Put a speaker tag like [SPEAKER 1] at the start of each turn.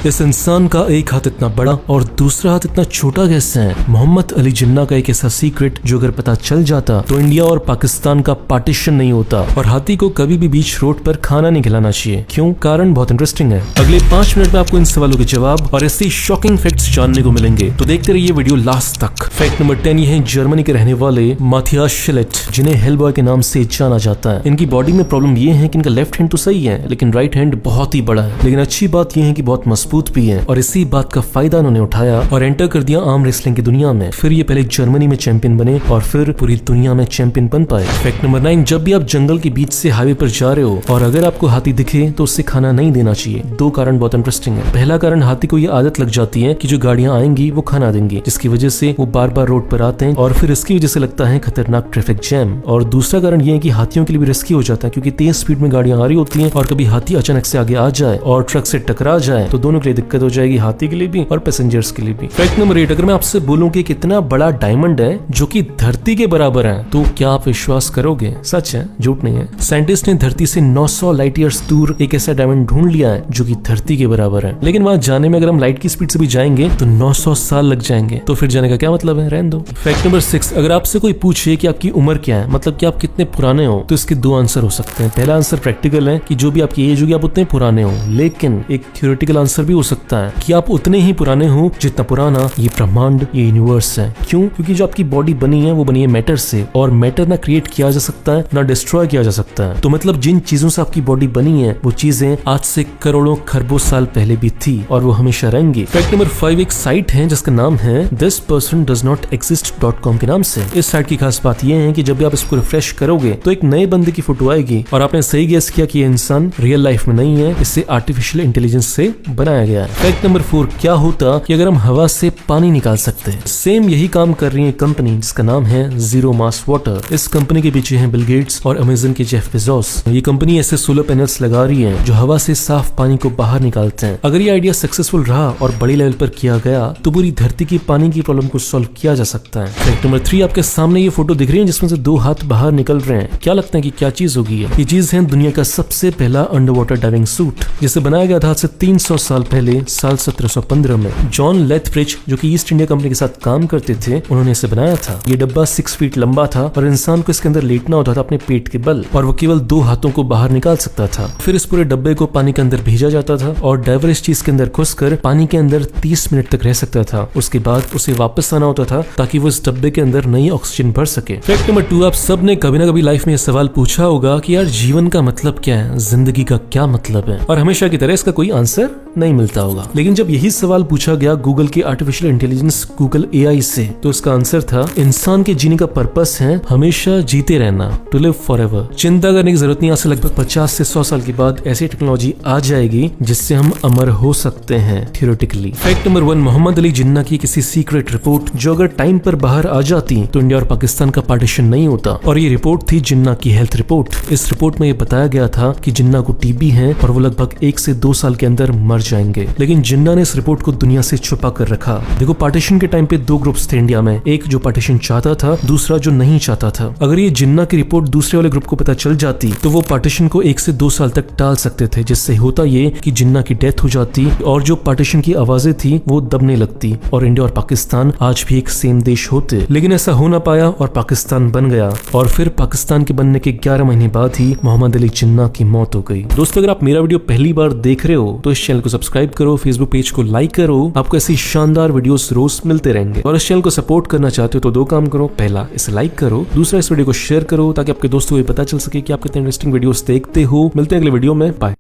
[SPEAKER 1] इस इंसान का एक हाथ इतना बड़ा और दूसरा हाथ इतना छोटा कैसे है? मोहम्मद अली जिन्ना का एक ऐसा सीक्रेट जो अगर पता चल जाता तो इंडिया और पाकिस्तान का पार्टीशन नहीं होता और हाथी को कभी भी बीच रोड पर खाना नहीं खिलाना चाहिए। क्यों? कारण बहुत इंटरेस्टिंग है। अगले 5 मिनट में आपको इन सवालों के जवाब और ऐसी शॉकिंग फैक्ट्स जानने को मिलेंगे, तो देखते रहिए वीडियो लास्ट तक। फैक्ट नंबर 10 ये है जर्मनी के रहने वाले माथियास शिलेट, जिन्हें हेलबॉय के नाम से जाना जाता है। इनकी बॉडी में प्रॉब्लम ये है कि इनका लेफ्ट हैंड तो सही है लेकिन राइट हैंड बहुत ही बड़ा है। लेकिन अच्छी बात यह है कि बहुत मजबूत भी है और इसी बात का फायदा उन्होंने उठाया और एंटर कर दिया आर्म रेसलिंग की दुनिया में। फिर ये पहले जर्मनी में चैंपियन बने और फिर पूरी दुनिया में चैंपियन बन पाए। फैक्ट नंबर 9 जब भी आप जंगल के बीच से हाईवे पर जा रहे हो और अगर आपको हाथी दिखे तो उससे खाना नहीं देना चाहिए। 2 कारण बहुत इंटरेस्टिंग है। पहला कारण, हाथी को ये आदत लग जाती है कि जो गाड़ियां आएंगी वो खाना देंगी, जिसकी वजह से वो बार बार रोड पर आते हैं और फिर इसकी वजह से लगता है खतरनाक ट्रैफिक जैम। और दूसरा कारण ये है कि हाथियों के लिए भी रिस्की हो जाता है क्योंकि तेज स्पीड में गाड़ियां आ रही होती हैं और कभी हाथी अचानक से आगे आ जाए और ट्रक से टकरा जाए तो दोनों के लिए दिक्कत हो जाएगी, हाथी के लिए भी और पैसेंजर्स के लिए भी। फैक्ट नंबर 8 अगर मैं आपसे बोलूं कि कितना बड़ा डायमंड है जो कि धरती के बराबर है तो क्या आप विश्वास करोगे? सच है, झूठ नहीं है। साइंटिस्ट ने धरती से 900 लाइट ईयर्स दूर एक ऐसा डायमंड ढूंढ लिया है जो कि धरती के बराबर है। लेकिन वहां जाने में अगर हम लाइट की स्पीड से भी जाएंगे तो 900 साल लग जाएंगे, तो फिर जाने का क्या मतलब है? रहने दो। फैक्ट नंबर 6 अगर आपसे कोई पूछे कि आपकी उम्र क्या है, मतलब कि आप कितने पुराने हो, तो इसके 2 आंसर हो सकते हैं। पहला आंसर प्रैक्टिकल है कि जो भी आपकी एज होगी आप उतने पुराने हो, लेकिन एक थ्योरेटिकल आंसर भी हो सकता है कि आप उतने ही पुराने हो जितना पुराना ये ब्रह्मांड, ये यूनिवर्स है। क्यों? क्योंकि जो आपकी बॉडी बनी है वो बनी है मैटर से और मैटर ना क्रिएट किया जा सकता है ना डिस्ट्रॉय किया जा सकता है। तो मतलब जिन चीजों से आपकी बॉडी बनी है वो चीजें आज से करोड़ों खरबों साल पहले भी थी और वो हमेशा रहेंगी। फैक्ट नंबर 5 एक साइट है जिसका नाम है thispersondoesnotexist.com के नाम से। इस साइट की खास बात यह है कि जब भी आप इसको रिफ्रेश करोगे तो एक नए बंदे की फोटो आएगी और आपने सही गेस किया कि ये इंसान रियल लाइफ में नहीं है, इससे आर्टिफिशियल इंटेलिजेंस से बनाया गया है। फैक्ट नंबर 4 क्या होता कि अगर हम हवा से पानी निकाल सकते हैं? सेम यही काम कर रही है कंपनी जिसका नाम है जीरो मास वाटर। इस कंपनी के पीछे हैं बिल गेट्स और अमेज़न के जेफ बेजोस। ये कंपनी ऐसे सोलर पैनल्स लगा रही है जो हवा से साफ पानी को बाहर निकालते हैं। अगर ये आइडिया सक्सेसफुल रहा और बड़ी लेवल पर किया गया तो पूरी धरती की पानी की प्रॉब्लम को सॉल्व किया जा सकता है। फैक्ट नंबर 3 आपके सामने ये फोटो दिख रही है जिसमें से 2 हाथ बाहर निकल रहे हैं। क्या लगता है कि क्या चीज होगी? ये चीज है दुनिया का सबसे पहला अंडर वाटर डाइविंग सूट, जिसे बनाया गया था आज से 300 साल पहले साल 1715 में। जॉन लेथब्रिज जो कि ईस्ट इंडिया कंपनी के साथ काम करते थे, उन्होंने इसे बनाया था। ये डब्बा 6 फीट लंबा था और इंसान को इसके अंदर लेटना होता था अपने पेट के बल और वो केवल 2 हाथों को बाहर निकाल सकता था। फिर इस पूरे डब्बे को पानी के अंदर भेजा जाता था और डाइवर इस चीज के अंदर घुसकर पानी के अंदर 30 मिनट तक रह सकता था। उसके बाद उसे वापस आना होता था ताकि वो इस डब्बे के अंदर नई ऑक्सीजन भर सके। फैक्ट नंबर 2 आप सब ने कभी ना कभी लाइफ में ये सवाल पूछा होगा कि यार जीवन का मतलब क्या है, जिंदगी का क्या मतलब है, और हमेशा की तरह इसका कोई आंसर नहीं मिलता होगा। लेकिन जब यही सवाल पूछा गया गूगल के आर्टिफिशियल इंटेलिजेंस गूगल AI से, तो इसका आंसर था इंसान के जीने का पर्पस है हमेशा जीते रहना, टू लिव फॉरएवर। चिंता करने की जरूरत नहीं, आज से लगभग 50 से 100 साल के बाद ऐसी टेक्नोलॉजी आ जाएगी जिससे हम अमर हो सकते हैं theoretically. Fact number 1 Mohammad Ali Jinnah की किसी सीक्रेट रिपोर्ट जो अगर टाइम पर बाहर आ जाती तो इंडिया और पाकिस्तान का पार्टीशन नहीं होता, और ये रिपोर्ट थी जिन्ना की हेल्थ रिपोर्ट। इस रिपोर्ट में ये बताया गया था कि जिन्ना को टीबी है और वो लगभग 1 से 2 साल के अंदर मर जाएंगे। लेकिन जिन्ना ने इस रिपोर्ट को दुनिया से छुपा कर रखा। देखो पार्टीशन के टाइम पे 2 ग्रुप्स थे इंडिया में, एक जो पार्टीशन चाहता था, दूसरा जो नहीं चाहता था। अगर ये जिन्ना की रिपोर्ट दूसरे वाले ग्रुप को पता चल जाती तो वो पार्टीशन को 1 से 2 साल तक टाल सकते थे, जिससे होता ये कि जिन्ना की डेथ हो जाती और जो पार्टीशन की आवाजें थी वो दबने लगती और इंडिया और पाकिस्तान आज भी एक सेम देश होते। लेकिन ऐसा हो ना पाया और पाकिस्तान बन गया और फिर पाकिस्तान के बनने के 11 महीने बाद ही मोहम्मद अली जिन्ना की मौत हो गई। दोस्तों अगर आप मेरा वीडियो पहली बार देख रहे हो तो इस चैनल को सब्सक्राइब करो, फेसबुक पेज को लाइक करो, आपको ऐसी शानदार वीडियोस रोज मिलते रहेंगे। और इस चैनल को सपोर्ट करना चाहते हो तो 2 काम करो, पहला इसे लाइक करो, दूसरा इस वीडियो को शेयर करो ताकि आपके दोस्तों को पता चल सके कि आप कितने इंटरेस्टिंग वीडियोस देखते हो। मिलते हैं अगले वीडियो में, बाय।